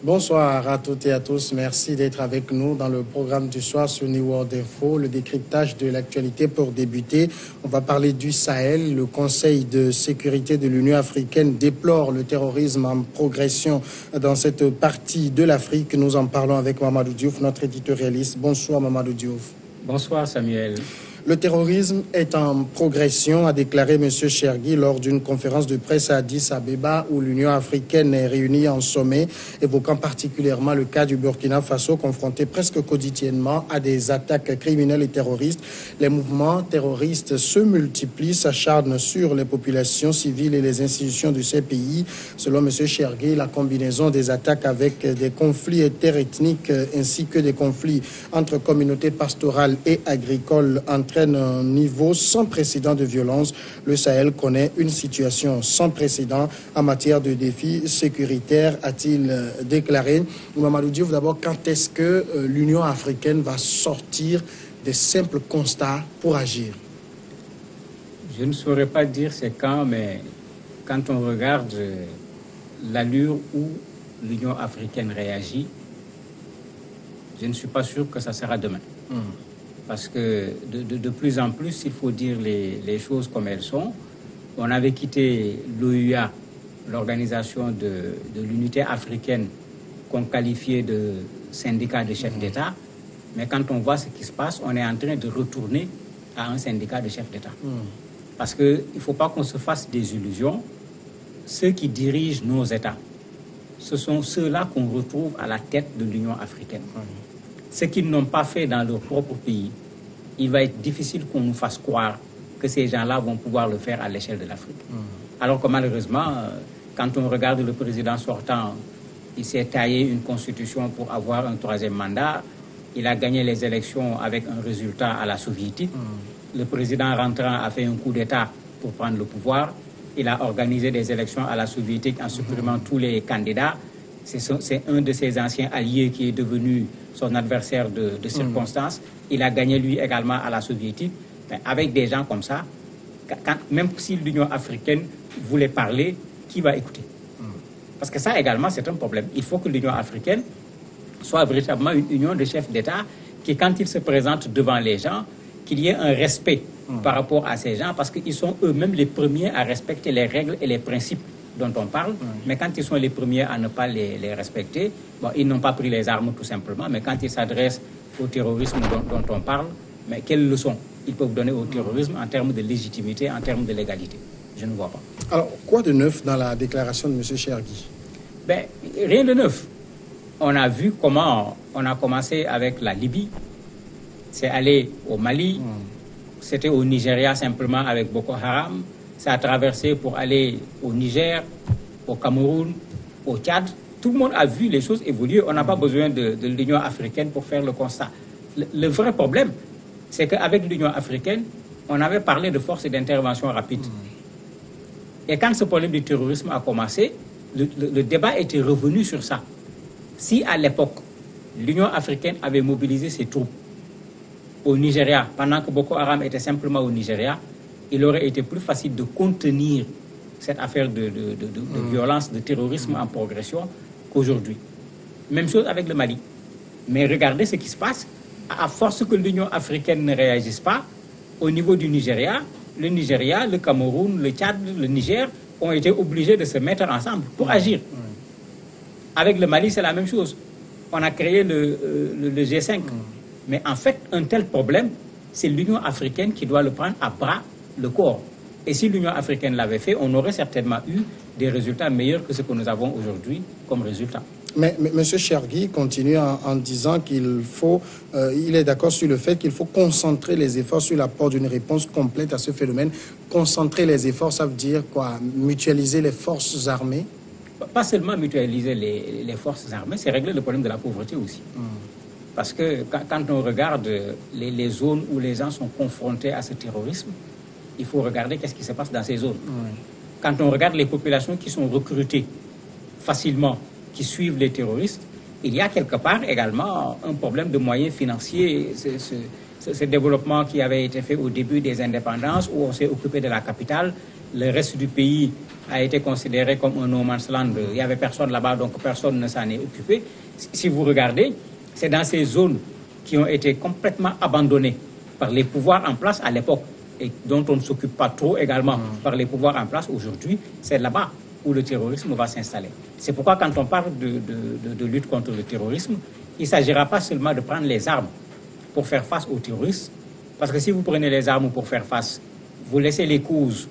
Bonsoir à toutes et à tous. Merci d'être avec nous dans le programme du soir sur New World Info, le décryptage de l'actualité. Pour débuter, on va parler du Sahel. Le Conseil de sécurité de l'Union africaine déplore le terrorisme en progression dans cette partie de l'Afrique. Nous en parlons avec Mamadou Diouf, notre éditorialiste. Bonsoir Mamadou Diouf. Bonsoir Samuel. Le terrorisme est en progression, a déclaré M. Chergui lors d'une conférence de presse à Addis Abeba où l'Union africaine est réunie en sommet, évoquant particulièrement le cas du Burkina Faso, confronté presque quotidiennement à des attaques criminelles et terroristes. Les mouvements terroristes se multiplient, s'acharnent sur les populations civiles et les institutions de ces pays. Selon M. Chergui, la combinaison des attaques avec des conflits interethniques ainsi que des conflits entre communautés pastorales et agricoles entraîne un niveau sans précédent de violence. Le Sahel connaît une situation sans précédent en matière de défis sécuritaires, a-t-il déclaré. Mamadou Diouf, d'abord, quand est-ce que l'Union africaine va sortir des simples constats pour agir? Je ne saurais pas dire c'est quand, mais quand on regarde l'allure où l'Union africaine réagit, je ne suis pas sûr que ça sera demain. Parce que de plus en plus, il faut dire les choses comme elles sont. On avait quitté l'OUA, l'organisation de l'unité africaine qu'on qualifiait de syndicat de chefs d'État. Mais quand on voit ce qui se passe, on est en train de retourner à un syndicat de chefs d'État. Parce qu'il ne faut pas qu'on se fasse des illusions. Ceux qui dirigent nos États, ce sont ceux-là qu'on retrouve à la tête de l'Union africaine. Ce qu'ils n'ont pas fait dans leur propre pays, il va être difficile qu'on nous fasse croire que ces gens-là vont pouvoir le faire à l'échelle de l'Afrique. Alors que malheureusement, quand on regarde le président sortant, il s'est taillé une constitution pour avoir un troisième mandat. Il a gagné les élections avec un résultat à la soviétique. Le président rentrant a fait un coup d'État pour prendre le pouvoir. Il a organisé des élections à la soviétique en supprimant tous les candidats. C'est un de ses anciens alliés qui est devenu son adversaire de circonstance. Il a gagné lui également à la soviétique. Mais avec des gens comme ça, même si l'Union africaine voulait parler, qui va écouter? Parce que ça également, c'est un problème. Il faut que l'Union africaine soit véritablement une union de chefs d'État qui, quand ils se présentent devant les gens, qu'il y ait un respect par rapport à ces gens, parce qu'ils sont eux-mêmes les premiers à respecter les règles et les principes dont on parle, mais quand ils sont les premiers à ne pas les respecter, bon, ils n'ont pas pris les armes tout simplement, mais quand ils s'adressent au terrorisme dont on parle, mais quelles leçons ils peuvent donner au terrorisme en termes de légitimité, en termes de légalité? Je ne vois pas. Alors, quoi de neuf dans la déclaration de M. Chergui? Ben, rien de neuf. On a vu comment on a commencé avec la Libye, c'est allé au Mali, c'était au Nigeria simplement avec Boko Haram, ça a traversé pour aller au Niger, au Cameroun, au Tchad. Tout le monde a vu les choses évoluer. On n'a pas besoin de l'Union africaine pour faire le constat. Le vrai problème, c'est qu'avec l'Union africaine, on avait parlé de forces d'intervention rapide. Et quand ce problème du terrorisme a commencé, le débat était revenu sur ça. Si à l'époque, l'Union africaine avait mobilisé ses troupes au Nigeria, pendant que Boko Haram était simplement au Nigeria, il aurait été plus facile de contenir cette affaire de violence, de terrorisme en progression qu'aujourd'hui. Même chose avec le Mali. Mais regardez ce qui se passe. À force que l'Union africaine ne réagisse pas, au niveau du Nigeria, le Cameroun, le Tchad, le Niger ont été obligés de se mettre ensemble pour agir. Avec le Mali, c'est la même chose. On a créé le G5. Mais en fait, un tel problème, c'est l'Union africaine qui doit le prendre à bras le corps. Et si l'Union africaine l'avait fait, on aurait certainement eu des résultats meilleurs que ce que nous avons aujourd'hui comme résultat. Mais M. Chergui continue en disant qu'il faut, il est d'accord sur le fait qu'il faut concentrer les efforts sur l'apport d'une réponse complète à ce phénomène. Concentrer les efforts, ça veut dire quoi? Mutualiser les forces armées? Pas seulement mutualiser les forces armées, c'est régler le problème de la pauvreté aussi. Parce que quand on regarde les zones où les gens sont confrontés à ce terrorisme, il faut regarder qu'est-ce qui se passe dans ces zones. Quand on regarde les populations qui sont recrutées facilement, qui suivent les terroristes, il y a quelque part également un problème de moyens financiers. Ce développement qui avait été fait au début des indépendances, où on s'est occupé de la capitale, le reste du pays a été considéré comme un no man's land. Il n'y avait personne là-bas, donc personne ne s'en est occupé. Si vous regardez, c'est dans ces zones qui ont été complètement abandonnées par les pouvoirs en place à l'époque et dont on ne s'occupe pas trop également par les pouvoirs en place aujourd'hui, c'est là-bas où le terrorisme va s'installer. C'est pourquoi quand on parle de lutte contre le terrorisme, il ne s'agira pas seulement de prendre les armes pour faire face aux terroristes, parce que si vous prenez les armes pour faire face, vous laissez les causes,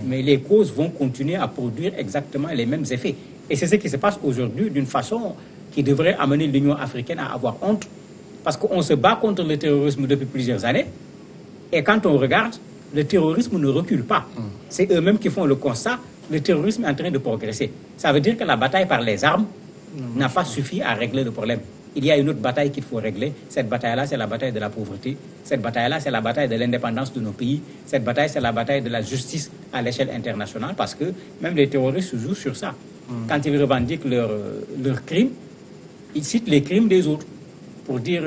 mais les causes vont continuer à produire exactement les mêmes effets. Et c'est ce qui se passe aujourd'hui d'une façon qui devrait amener l'Union africaine à avoir honte, parce qu'on se bat contre le terrorisme depuis plusieurs années, et quand on regarde, le terrorisme ne recule pas. C'est eux-mêmes qui font le constat, le terrorisme est en train de progresser. Ça veut dire que la bataille par les armes n'a pas suffi à régler le problème. Il y a une autre bataille qu'il faut régler. Cette bataille-là, c'est la bataille de la pauvreté. Cette bataille-là, c'est la bataille de l'indépendance de nos pays. Cette bataille, c'est la bataille de la justice à l'échelle internationale, parce que même les terroristes jouent sur ça. Quand ils revendiquent leurs crimes, ils citent les crimes des autres pour dire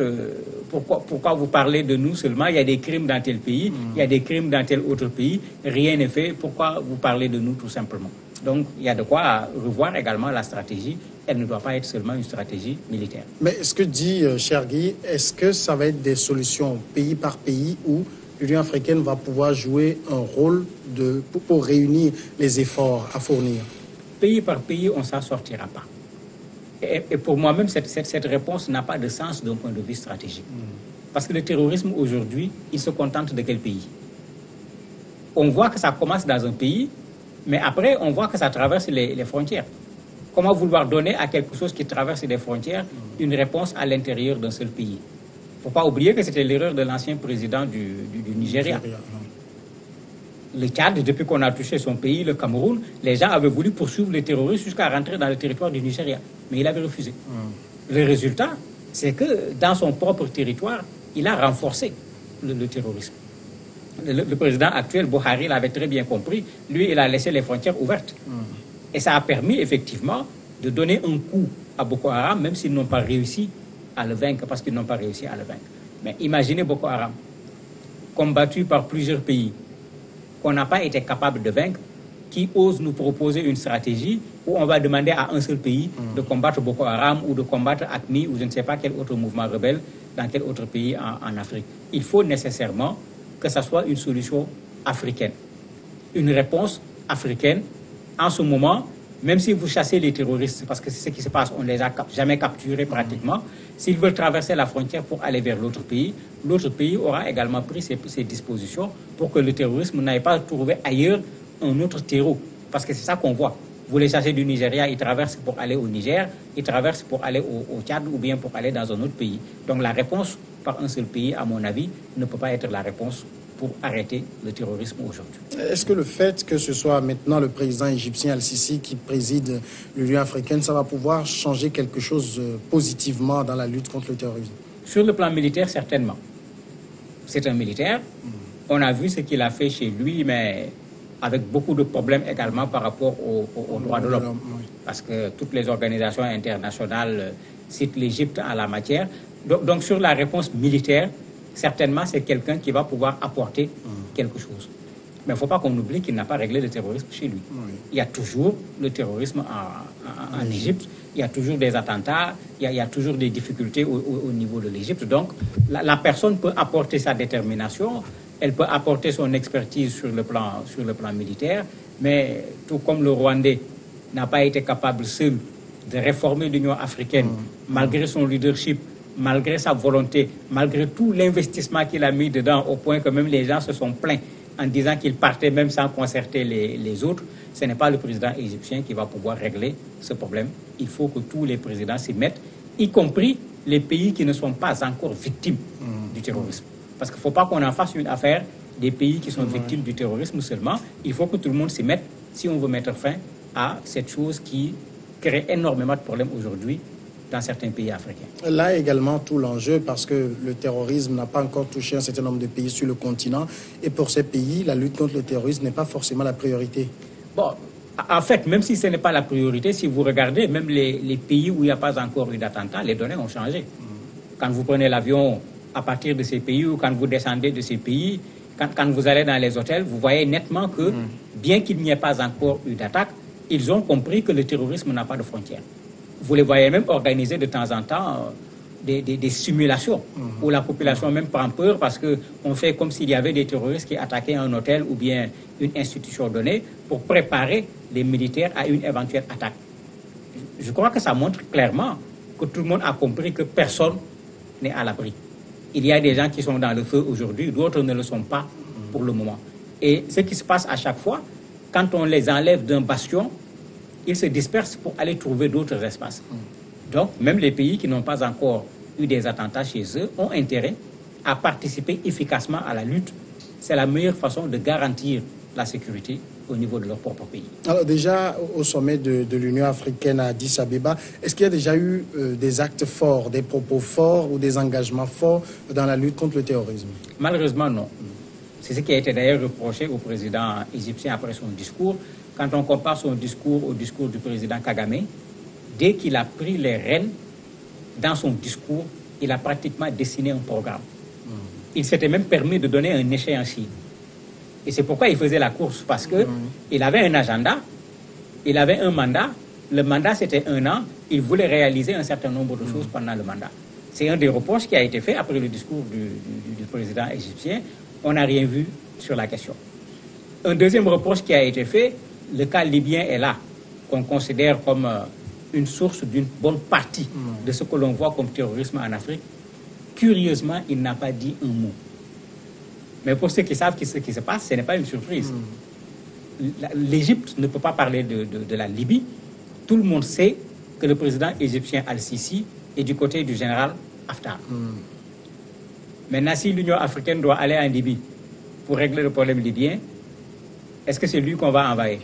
pourquoi vous parlez de nous seulement. Il y a des crimes dans tel pays, il y a des crimes dans tel autre pays, rien n'est fait. Pourquoi vous parlez de nous tout simplement? Donc, il y a de quoi revoir également la stratégie. Elle ne doit pas être seulement une stratégie militaire. Mais ce que dit Chergui, est-ce que ça va être des solutions pays par pays où l'Union africaine va pouvoir jouer un rôle pour réunir les efforts à fournir? Pays par pays, on ne s'en sortira pas. Et pour moi-même, cette réponse n'a pas de sens d'un point de vue stratégique. Parce que le terrorisme, aujourd'hui, il se contente de quel pays? On voit que ça commence dans un pays, mais après, on voit que ça traverse les frontières. Comment vouloir donner à quelque chose qui traverse les frontières une réponse à l'intérieur d'un seul pays? Il ne faut pas oublier que c'était l'erreur de l'ancien président du Nigeria. Le Tchad, depuis qu'on a touché son pays, le Cameroun, les gens avaient voulu poursuivre les terroristes jusqu'à rentrer dans le territoire du Nigeria. Mais il avait refusé. Le résultat, c'est que dans son propre territoire, il a renforcé le terrorisme. Le président actuel, Buhari, l'avait très bien compris. Lui, il a laissé les frontières ouvertes. Et ça a permis effectivement de donner un coup à Boko Haram, même s'ils n'ont pas réussi à le vaincre, parce qu'ils n'ont pas réussi à le vaincre. Mais imaginez Boko Haram, combattu par plusieurs pays, qu'on n'a pas été capable de vaincre, qui ose nous proposer une stratégie où on va demander à un seul pays de combattre Boko Haram ou de combattre AQMI ou je ne sais pas quel autre mouvement rebelle dans quel autre pays en Afrique. Il faut nécessairement que ça soit une solution africaine, une réponse africaine. En ce moment, même si vous chassez les terroristes, parce que c'est ce qui se passe, on ne les a jamais capturés pratiquement, s'ils veulent traverser la frontière pour aller vers l'autre pays aura également pris ses dispositions pour que le terrorisme n'aille pas trouvé ailleurs un autre terreau. Parce que c'est ça qu'on voit. Vous les chassez du Nigeria, ils traversent pour aller au Niger, ils traversent pour aller au Tchad ou bien pour aller dans un autre pays. Donc la réponse par un seul pays, à mon avis, ne peut pas être la réponse pour arrêter le terrorisme aujourd'hui. Est-ce que le fait que ce soit maintenant le président égyptien Al-Sisi qui préside l'Union africaine, ça va pouvoir changer quelque chose positivement dans la lutte contre le terrorisme? Sur le plan militaire, certainement. C'est un militaire. On a vu ce qu'il a fait chez lui, mais avec beaucoup de problèmes également par rapport aux droits de l'homme. Oui. Parce que toutes les organisations internationales citent l'Égypte en la matière. Donc sur la réponse militaire, certainement, c'est quelqu'un qui va pouvoir apporter quelque chose. Mais il ne faut pas qu'on oublie qu'il n'a pas réglé le terrorisme chez lui. Oui. Il y a toujours le terrorisme en Égypte, il y a toujours des attentats, il y a toujours des difficultés au niveau de l'Égypte. Donc, la personne peut apporter sa détermination, elle peut apporter son expertise sur le plan militaire, mais tout comme le Rwandais n'a pas été capable seul de réformer l'Union africaine, malgré son leadership, malgré sa volonté, malgré tout l'investissement qu'il a mis dedans, au point que même les gens se sont plaints en disant qu'il partait même sans concerter les autres, ce n'est pas le président égyptien qui va pouvoir régler ce problème. Il faut que tous les présidents s'y mettent, y compris les pays qui ne sont pas encore victimes du terrorisme. Parce qu'il ne faut pas qu'on en fasse une affaire des pays qui sont victimes du terrorisme seulement. Il faut que tout le monde s'y mette si on veut mettre fin à cette chose qui crée énormément de problèmes aujourd'hui dans certains pays africains. Là également tout l'enjeu, parce que le terrorisme n'a pas encore touché un certain nombre de pays sur le continent. Et pour ces pays, la lutte contre le terrorisme n'est pas forcément la priorité. Bon, en fait, même si ce n'est pas la priorité, si vous regardez, même les pays où il n'y a pas encore eu d'attentat, les données ont changé. Quand vous prenez l'avion à partir de ces pays ou quand vous descendez de ces pays, Quand vous allez dans les hôtels, vous voyez nettement que, bien qu'il n'y ait pas encore eu d'attaque, ils ont compris que le terrorisme n'a pas de frontières. Vous les voyez même organiser de temps en temps des simulations où la population même prend peur parce qu'on fait comme s'il y avait des terroristes qui attaquaient un hôtel ou bien une institution donnée pour préparer les militaires à une éventuelle attaque. Je crois que ça montre clairement que tout le monde a compris que personne n'est à l'abri. Il y a des gens qui sont dans le feu aujourd'hui, d'autres ne le sont pas pour le moment. Et ce qui se passe à chaque fois, quand on les enlève d'un bastion, ils se dispersent pour aller trouver d'autres espaces. Donc, même les pays qui n'ont pas encore eu des attentats chez eux ont intérêt à participer efficacement à la lutte. C'est la meilleure façon de garantir la sécurité au niveau de leur propre pays. Alors déjà, au sommet de l'Union africaine à Addis Abeba, est-ce qu'il y a déjà eu des actes forts, des propos forts ou des engagements forts dans la lutte contre le terrorisme? Malheureusement, non. C'est ce qui a été d'ailleurs reproché au président égyptien après son discours. Quand on compare son discours au discours du président Kagame, dès qu'il a pris les rênes, dans son discours, il a pratiquement dessiné un programme. Il s'était même permis de donner un échéancier. Et c'est pourquoi il faisait la course, parce qu'il avait un agenda, il avait un mandat. Le mandat, c'était 1 an. Il voulait réaliser un certain nombre de choses pendant le mandat. C'est un des reproches qui a été fait après le discours du président égyptien. On n'a rien vu sur la question. Un deuxième reproche qui a été fait, le cas libyen est là, qu'on considère comme une source d'une bonne partie de ce que l'on voit comme terrorisme en Afrique. Curieusement, il n'a pas dit un mot. Mais pour ceux qui savent ce qui se passe, ce n'est pas une surprise. L'Égypte ne peut pas parler de la Libye. Tout le monde sait que le président égyptien Al-Sisi est du côté du général Haftar. Maintenant, si l'Union africaine doit aller en Libye pour régler le problème libyen, est-ce que c'est lui qu'on va envahir?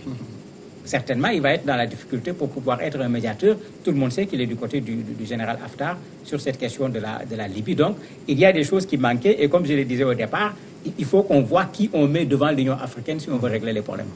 Certainement, il va être dans la difficulté pour pouvoir être un médiateur. Tout le monde sait qu'il est du côté du général Haftar sur cette question de la Libye. Donc, il y a des choses qui manquaient. Et comme je le disais au départ, il faut qu'on voit qui on met devant l'Union africaine si on veut régler les problèmes.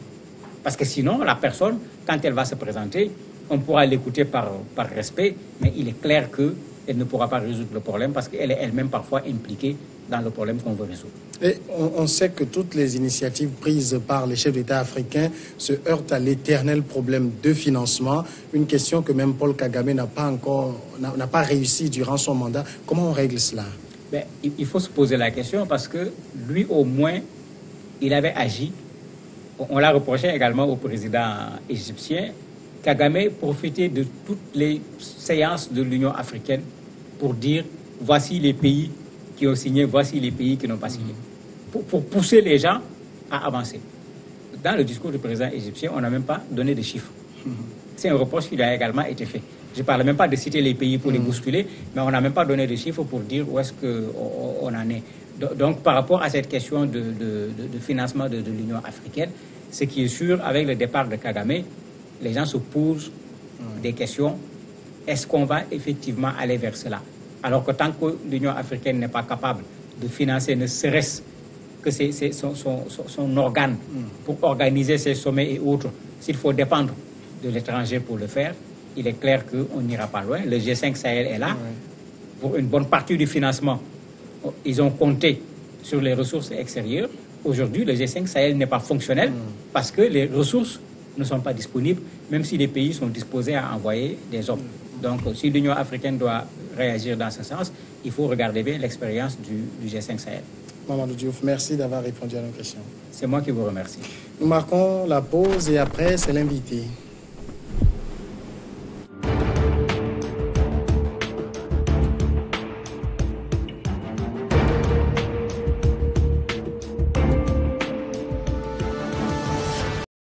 Parce que sinon, la personne, quand elle va se présenter, on pourra l'écouter par respect, mais il est clair qu'elle ne pourra pas résoudre le problème parce qu'elle est elle-même parfois impliquée dans le problème qu'on veut résoudre. Et on sait que toutes les initiatives prises par les chefs d'État africains se heurtent à l'éternel problème de financement, une question que même Paul Kagame n'a pas réussi durant son mandat. Comment on règle cela? Il faut se poser la question parce que lui, au moins, il avait agi. On l'a reproché également au président égyptien. Kagame profitait de toutes les séances de l'Union africaine pour dire voici les pays qui ont signé, voici les pays qui n'ont pas signé. Pour pousser les gens à avancer. Dans le discours du président égyptien, on n'a même pas donné de chiffres. C'est un reproche qui lui a également été fait. Je ne parle même pas de citer les pays pour les bousculer, mais on n'a même pas donné de chiffres pour dire où est-ce qu'on en est. Donc, par rapport à cette question de financement de l'Union africaine, ce qui est sûr, avec le départ de Kagame, les gens se posent des questions. Est-ce qu'on va effectivement aller vers cela? Alors que tant que l'Union africaine n'est pas capable de financer ne serait-ce que son organe pour organiser ses sommets et autres, s'il faut dépendre de l'étranger pour le faire, il est clair qu'on n'ira pas loin. Le G5 Sahel est là. Pour une bonne partie du financement, ils ont compté sur les ressources extérieures. Aujourd'hui, le G5 Sahel n'est pas fonctionnel parce que les ressources ne sont pas disponibles, même si les pays sont disposés à envoyer des hommes. Donc, si l'Union africaine doit réagir dans ce sens, il faut regarder bien l'expérience du G5 Sahel. Mamadou Diouf, merci d'avoir répondu à nos questions. C'est moi qui vous remercie. Nous marquons la pause et après, c'est l'invité.